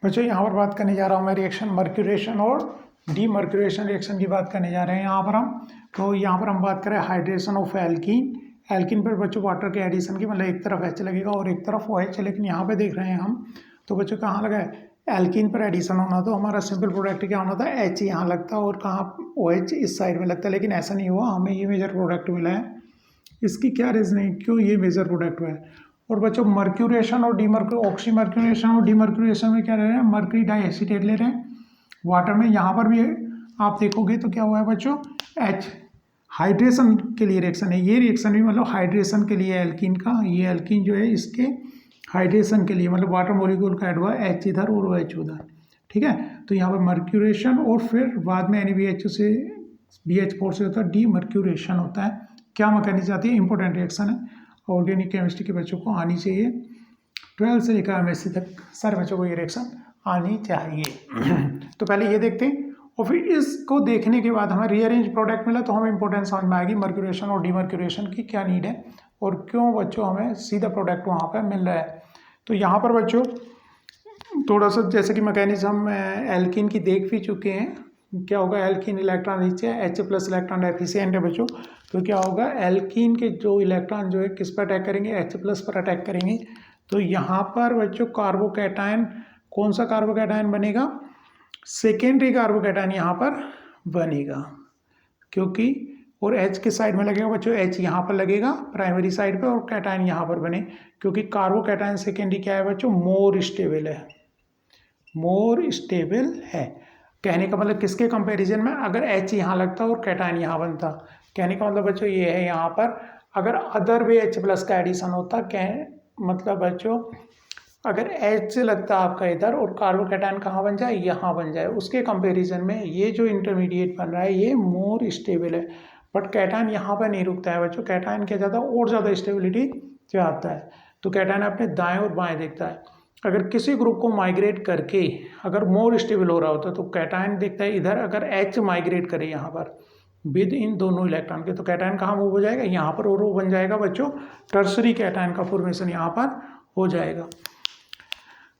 बच्चों यहाँ पर बात करने जा रहा हूँ मैं रिएक्शन मर्क्यूरेशन और डीमर्क्यूरेशन रिएक्शन की बात करने जा रहे हैं यहाँ पर हम। तो यहाँ पर हम बात करें हाइड्रेशन ऑफ एल्कीन। एल्कीन पर बच्चों वाटर के एडिशन की, मतलब एक तरफ H लगेगा और एक तरफ OH, लेकिन यहाँ पे देख रहे हैं हम तो बच्चों कहाँ लगा है, एल्कीन पर एडिशन होना तो हमारा सिंपल प्रोडक्ट क्या होना था, H यहाँ लगता और कहाँ OH इस साइड में लगता, लेकिन ऐसा नहीं हुआ, हमें ये मेजर प्रोडक्ट मिला है। इसकी क्या रीजनिंग, क्यों ये मेजर प्रोडक्ट हुआ है। और बच्चों मर्क्यूरेशन और ऑक्सीमर्क्यूरेशन और डीमर्क्यूरेशन में क्या ले रहे हैं, मर्करी डाई एसीटेट ले रहे हैं वाटर में। यहाँ पर भी आप देखोगे तो क्या हुआ है बच्चों, H हाइड्रेशन के लिए रिएक्शन है, ये रिएक्शन भी मतलब हाइड्रेशन के लिए एल्कीन का, ये एल्कीन जो है इसके हाइड्रेशन के लिए, मतलब वाटर मॉलिक्यूल का ऐड हुआ H इधर और OH उधर, ठीक है। तो यहाँ पर मर्क्यूरेशन और फिर बाद में NaBH से BH4 से होता है डीमर्क्यूरेशन होता है। क्या मैकेनिज्म आती है, इंपॉर्टेंट रिएक्शन है, ऑर्गेनिक केमिस्ट्री के बच्चों को आनी चाहिए, 12 से लेकर MSc तक सारे बच्चों को ये रिएक्शन आनी चाहिए। तो पहले ये देखते हैं और फिर इसको देखने के बाद हमें रीअरेंज प्रोडक्ट मिला तो हमें इंपॉर्टेंस समझ में आएगी मर्क्यूरेशन और डीमर्क्यूरेशन की क्या नीड है और क्यों बच्चों हमें सीधा प्रोडक्ट वहाँ पर मिल रहा है। तो यहाँ पर बच्चों थोड़ा सा जैसे कि मैकेनिज्म हम एल्कीन की देख भी चुके हैं, क्या होगा, एल्कीन इलेक्ट्रॉन रिच है, H+ इलेक्ट्रॉन डेफिशिएंट है बच्चों, तो क्या होगा, एल्कीन के जो इलेक्ट्रॉन जो है किस पर अटैक करेंगे, H+ पर अटैक करेंगे। तो यहाँ पर बच्चों कार्बोकैटायन, कौन सा कार्बोकैटायन बनेगा, सेकेंडरी कार्बोकैटायन यहाँ पर बनेगा, क्योंकि और H किस साइड में लगेगा बच्चों, H यहाँ पर लगेगा प्राइमरी साइड पे और कैटायन यहाँ पर बने, क्योंकि कार्बोकैटायन सेकेंडरी क्या है बच्चों, मोर स्टेबल है, मोर स्टेबल है। कहने का मतलब किसके कंपैरिजन में, अगर H यहाँ लगता और कैटायन यहाँ बनता, कहने का मतलब बच्चों ये है, यहाँ पर अगर अदर वे H+ का एडिशन होता, मतलब बच्चों अगर H से लगता आपका इधर और कार्बोकैटायन कहाँ बन जाए, यहाँ बन जाए, उसके कंपैरिजन में ये जो इंटरमीडिएट बन रहा है ये मोर स्टेबल है। बट कैटायन यहाँ पर नहीं रुकता है बच्चों, कैटायन क्या जाता है और ज़्यादा स्टेबिलिटी चाहता है, तो कैटायन अपने दाएं और बाएं देखता है। अगर किसी ग्रुप को माइग्रेट करके अगर मोर स्टेबल हो रहा होता तो कैटायन देखता है इधर, अगर H माइग्रेट करे यहाँ पर विद इन दोनों इलेक्ट्रॉन के, तो कैटायन कहाँ मूव हो जाएगा, यहाँ पर, और वो बन जाएगा बच्चों टर्सरी कैटायन का फॉर्मेशन यहाँ पर हो जाएगा।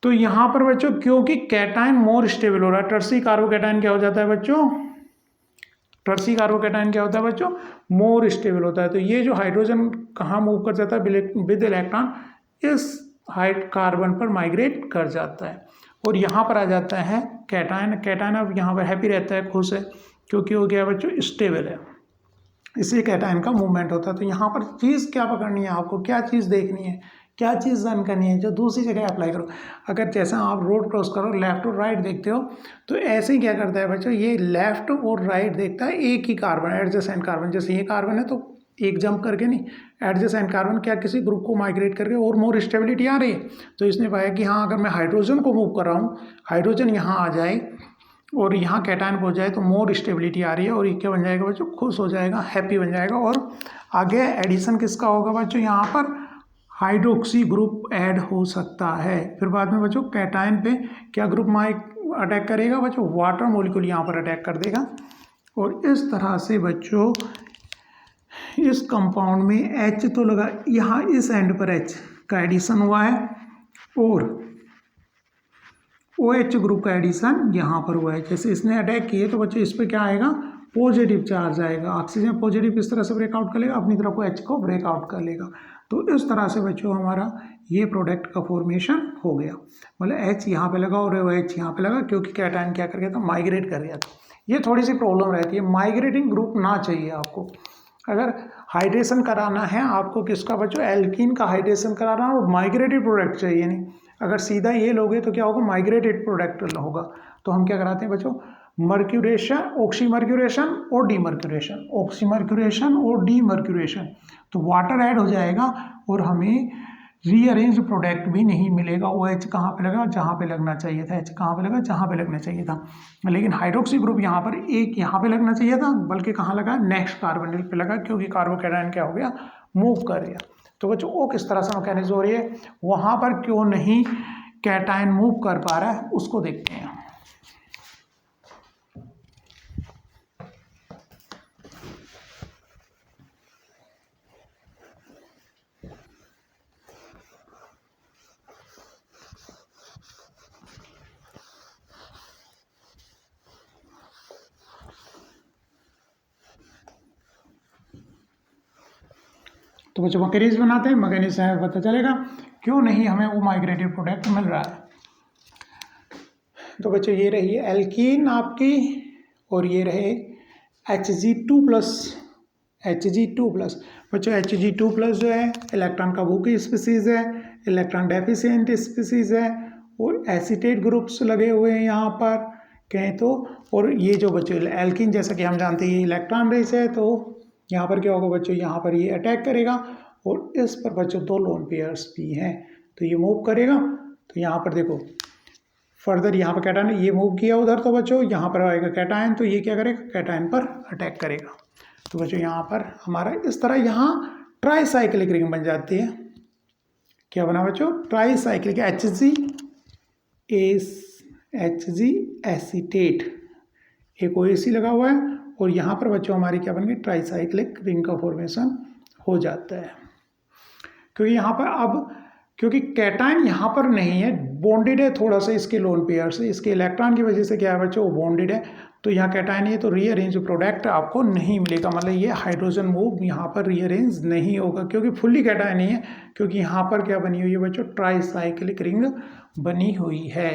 तो यहाँ पर बच्चों क्योंकि कैटायन मोर स्टेबल हो रहा है, टर्सरी कार्बोकैटायन क्या हो जाता है बच्चों, टर्सरी कार्बोकैटायन क्या होता है बच्चों, मोर स्टेबल होता है। तो ये जो हाइड्रोजन कहाँ मूव कर जाता है विद इलेक्ट्रॉन, इस हाइट कार्बन पर माइग्रेट कर जाता है और यहाँ पर आ जाता है कैटायन। कैटायन अब यहाँ पर हैप्पी रहता है, खुश है, क्योंकि हो गया बच्चों स्टेबल है, इसलिए कैटायन का मूवमेंट होता है। तो यहाँ पर चीज़ क्या पकड़नी है आपको, क्या चीज़ देखनी है, क्या चीज़ रन करनी है, जो दूसरी जगह अप्लाई करो। अगर जैसा आप रोड क्रॉस करो लेफ्ट और राइट देखते हो, तो ऐसे ही क्या करता है बच्चों, ये लेफ्ट और राइट देखता है एक ही कार्बन, एडजेसेंट कार्बन, जैसे ये कार्बन है तो एक जंप करके नहीं, एडजेसेंट कार्बन क्या किसी ग्रुप को माइग्रेट करके और मोर स्टेबिलिटी आ रही है, तो इसने पाया कि हाँ अगर मैं हाइड्रोजन को मूव कर रहा हूँ, हाइड्रोजन यहाँ आ जाए और यहाँ कैटायन हो जाए तो मोर स्टेबिलिटी आ रही है और ये क्या बन जाएगा बच्चों, खुश हो जाएगा, हैप्पी बन जाएगा। और आगे एडिशन किसका होगा बच्चों, यहाँ पर हाइड्रोक्सी ग्रुप ऐड हो सकता है। फिर बाद में बच्चों कैटायन पे क्या ग्रुप अटैक करेगा बच्चों, वाटर मॉलिक्यूल यहाँ पर अटैक कर देगा और इस तरह से बच्चों इस कंपाउंड में H तो लगा, यहाँ इस एंड पर H का एडिशन हुआ है और OH ग्रुप का एडिशन यहाँ पर हुआ है। जैसे इसने अटैक किए तो बच्चों इस पर क्या आएगा, पॉजिटिव चार्ज आएगा, ऑक्सीजन पॉजिटिव इस तरह से ब्रेकआउट कर लेगा, अपनी तरफ को H को ब्रेकआउट कर लेगा। तो इस तरह से बच्चों हमारा ये प्रोडक्ट का फॉर्मेशन हो गया, मतलब H यहाँ पे लगा और OH यहाँ पे लगा, क्योंकि कैटायन क्या कर गया था, माइग्रेट कर गया था। ये थोड़ी सी प्रॉब्लम रहती है, माइग्रेटिंग ग्रुप ना चाहिए आपको। अगर हाइड्रेशन कराना है आपको किसका बच्चों, एल्कीन का हाइड्रेशन कराना है और माइग्रेटेड प्रोडक्ट चाहिए नहीं। अगर सीधा ये लोगे तो क्या होगा, माइग्रेटेड प्रोडक्ट होगा। तो हम क्या कराते हैं बच्चों, मर्क्यूरेशन, ऑक्सीमर्क्यूरेशन और डीमर्क्यूरेशन, ऑक्सीमर्क्यूरेशन और डीमर्क्यूरेशन, तो वाटर ऐड हो जाएगा और हमें रीअरेंज प्रोडक्ट भी नहीं मिलेगा। वो H कहाँ पे लगा, जहाँ पे लगना चाहिए था, H कहाँ पे लगा, जहाँ पे लगना चाहिए था, लेकिन हाइड्रोक्सी ग्रुप यहाँ पर एक यहाँ पे लगना चाहिए था, बल्कि कहाँ लगा, नेक्स्ट कार्बोनिल पे लगा, क्योंकि कार्बोकैटायन क्या हो गया, मूव कर गया। तो बच्चों वो किस तरह से मैकेनिज्म हो रही है, वहाँ पर क्यों नहीं कैटायन मूव कर पा रहा है उसको देखते हैं। तो बच्चों मैकेनिज्म बनाते हैं, मैकेनिज्म से हमें पता चलेगा क्यों नहीं हमें वो माइग्रेटेड प्रोडक्ट मिल रहा है। तो बच्चों ये रही एल्कीन आपकी, और ये रहे Hg2+। बच्चों Hg2+ जो है इलेक्ट्रॉन का भूखी स्पीसीज है, इलेक्ट्रॉन डेफिशिएंट स्पीसीज है, और एसीटेट ग्रुप्स लगे हुए हैं यहाँ पर कहें तो। और ये जो बच्चों एल्कीन, जैसा कि हम जानते हैं ये इलेक्ट्रॉन रेस है, तो यहाँ पर क्या होगा बच्चों, यहाँ पर ये अटैक करेगा और इस पर बच्चों 2 लोन पेयर्स भी हैं, तो ये मूव करेगा। तो यहाँ पर देखो फर्दर यहाँ पर कैटायन ये मूव किया उधर, तो बच्चों यहाँ पर आएगा कैटायन, तो ये क्या करेगा, कैटायन पर अटैक करेगा। तो बच्चों यहाँ पर हमारा इस तरह यहाँ ट्राईसाइक्लिक रिंग बन जाती है। क्या बना बच्चों, ट्राईसाइक्लिक Hg एसीटेट, एक OAC लगा हुआ है, और यहाँ पर बच्चों हमारी क्या बन गई, ट्राईसाइक्लिक रिंग का फॉर्मेशन हो जाता है। क्योंकि यहाँ पर अब क्योंकि कैटायन यहाँ पर नहीं है, बॉन्डेड है थोड़ा सा इसके लोन पेयर से, इसके इलेक्ट्रॉन की वजह से क्या है बच्चों, वो बॉन्डेड है, तो यहाँ कैटायन है, तो रीअरेंज प्रोडक्ट आपको नहीं मिलेगा, मतलब ये हाइड्रोजन मूव यहाँ पर रीअरेंज नहीं होगा, क्योंकि फुल्ली कैटायन नहीं है, क्योंकि यहाँ पर क्या बनी हुई है बच्चों, ट्राईसाइक्लिक रिंग बनी हुई है।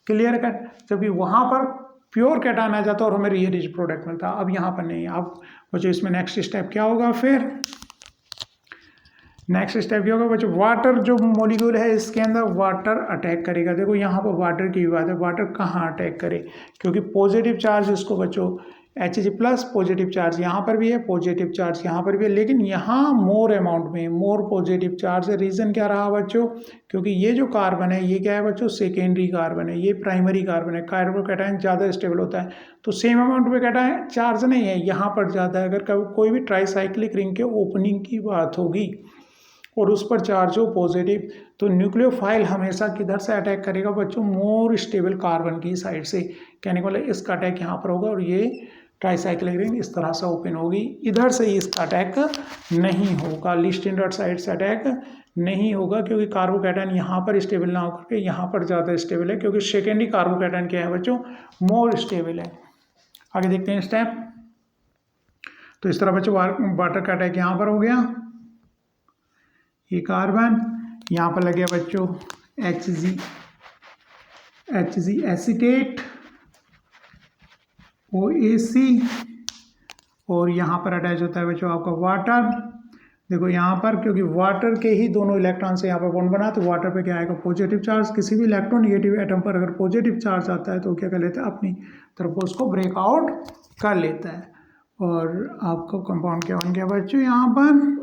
Clear cut. जबकि वहाँ पर प्योर कैटायन आ जाता है और हमें रीअरेंज प्रोडक्ट मिलता है, अब यहाँ पर नहीं। अब बच्चों इसमें नेक्स्ट स्टेप क्या होगा, फिर नेक्स्ट स्टेप क्या होगा बच्चों, वाटर जो मॉलिक्यूल है इसके अंदर वाटर अटैक करेगा। देखो यहाँ पर वाटर की बात है, वाटर कहाँ अटैक करे, क्योंकि पॉजिटिव चार्ज इसको बच्चों Hg+ पॉजिटिव चार्ज यहाँ पर भी है, पॉजिटिव चार्ज यहाँ पर भी है, लेकिन यहाँ मोर अमाउंट में मोर पॉजिटिव चार्ज है। रीज़न क्या रहा बच्चों, क्योंकि ये जो कार्बन है ये क्या है बच्चों, सेकेंडरी कार्बन है, ये प्राइमरी कार्बन है, कार्बोकैटायन ज़्यादा स्टेबल होता है, तो सेम अमाउंट में कैटायन चार्ज नहीं है, यहाँ पर ज़्यादा है। अगर कोई भी ट्राईसाइक्लिक रिंग के ओपनिंग की बात होगी और उस पर चार्ज हो पॉजिटिव, तो न्यूक्लियोफाइल हमेशा किधर से अटैक करेगा बच्चों, मोर स्टेबल कार्बन की साइड से। कहने को मतलब इसका अटैक यहाँ पर होगा, और ये ट्राईसाइक्लिक रिंग इस तरह से ओपन होगी, इधर से इसका अटैक नहीं होगा, लीस्ट इंडर्ट साइड से अटैक नहीं होगा, क्योंकि कार्बोकैटायन यहाँ पर स्टेबल ना होकर के यहाँ पर ज़्यादा स्टेबल है, क्योंकि सेकेंडरी कार्बोकैटायन क्या है बच्चों, मोर स्टेबल है। आगे देखते हैं स्टेप। तो इस तरह बच्चों वाटर का अटैक यहाँ पर हो गया, ये कार्बन यहाँ पर लग गया बच्चों Hg एसीटेट OAC, और यहाँ पर अटैच होता है बच्चों आपका वाटर। देखो यहाँ पर क्योंकि वाटर के ही दोनों इलेक्ट्रॉन से यहाँ पर बॉन्ड बना, तो वाटर पे क्या आएगा, पॉजिटिव चार्ज। किसी भी इलेक्ट्रोनेगेटिव एटम पर अगर पॉजिटिव चार्ज आता है तो क्या कर लेता है, अपनी तरफ उसको ब्रेकआउट कर लेता है, और आपका कंपाउंड क्या बन गया बच्चों, यहाँ पर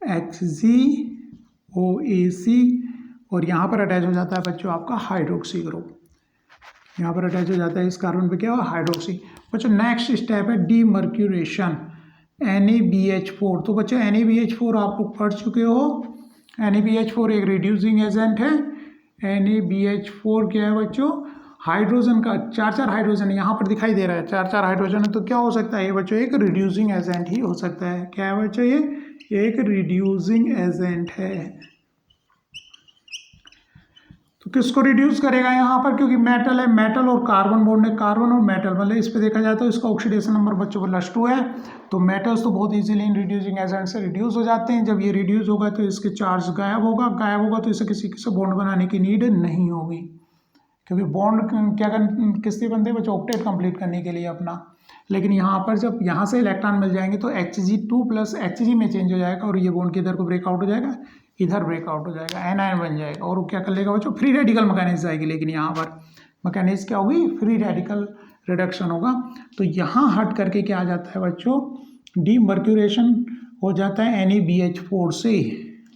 HgOAC, और यहाँ पर अटैच हो जाता है बच्चों आपका हाइड्रोक्सी ग्रुप, यहाँ पर अटैच हो जाता है इस कार्बन पे क्या हुआ, हाइड्रोक्सी। बच्चों नेक्स्ट स्टेप है डीमर्क्यूरेशन, NaBH4। तो बच्चों NaBH4 आप लोग पढ़ चुके हो, NaBH4 एक रिड्यूसिंग एजेंट है। NaBH4 क्या है बच्चों, हाइड्रोजन का 4 हाइड्रोजन यहाँ पर दिखाई दे रहा है, 4 हाइड्रोजन है, तो क्या हो सकता है ये बच्चों, एक रिड्यूसिंग एजेंट ही हो सकता है। क्या है बच्चों, ये एक रिड्यूसिंग एजेंट है। तो किसको रिड्यूस करेगा यहाँ पर, क्योंकि मेटल है, मेटल और कार्बन बॉन्ड है, कार्बन और मेटल, मतलब इस पे देखा जाए तो इसका ऑक्सीडेशन नंबर बच्चों +2 है। तो मेटल्स तो बहुत इजीली इन रिड्यूसिंग एजेंट से रिड्यूस हो जाते हैं। जब ये रिड्यूस होगा तो इसके चार्ज गायब होगा तो इसे किसी से बॉन्ड बनाने की नीड नहीं होगी, क्योंकि बॉन्ड क्या किस लिए बनते हैं बच्चों, ऑक्टेट कंप्लीट करने के लिए अपना। लेकिन यहाँ पर जब यहाँ से इलेक्ट्रॉन मिल जाएंगे तो Hg2+ Hg में चेंज हो जाएगा, और ये बॉन्ड किधर को ब्रेकआउट हो जाएगा, इधर ब्रेकआउट हो जाएगा, एनायन बन जाएगा, और वो क्या कर लेगा बच्चों, फ्री रेडिकल मैकेनिज्म आएगी। लेकिन यहाँ पर मैकेनिज्म क्या होगी, फ्री रेडिकल रिडक्शन होगा। तो यहाँ हट करके क्या आ जाता है बच्चों, डीमर्क्यूरेशन हो जाता है NaBH4 से,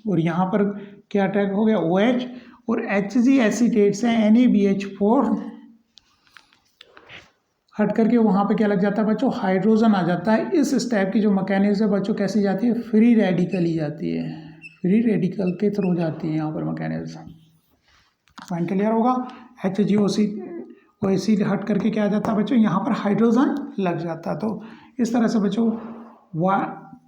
और यहाँ पर क्या अटैक हो गया, OH, और Hg एसीटेट से NaBH4 हट करके वहाँ पे क्या लग जाता है बच्चों, हाइड्रोजन आ जाता है। इस स्टेप की जो मैकेनिज्म है बच्चों कैसी जाती है, फ्री रेडिकल ही जाती है, फ्री रेडिकल के थ्रू जाती है यहाँ पर मैकेनिज्म। पॉइंट क्लियर होगा। HgOAC हट करके क्या आ जाता है बच्चों, यहाँ पर हाइड्रोजन लग जाता है। तो इस तरह से बच्चों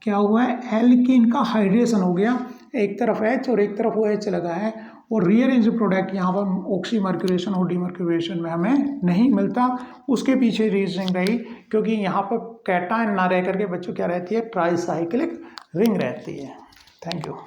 क्या हुआ है, एल्कीन का हाइड्रेशन हो गया, एक तरफ H और एक तरफ OH लगा है, और रीअरेंज प्रोडक्ट यहाँ पर ऑक्सी मर्क्यूरेशन और डीमर्क्यूरेशन में हमें नहीं मिलता। उसके पीछे रीजनिंग रही क्योंकि यहाँ पर कैटायन ना रह करके बच्चों क्या रहती है, ट्राईसाइक्लिक रिंग रहती है। Thank you.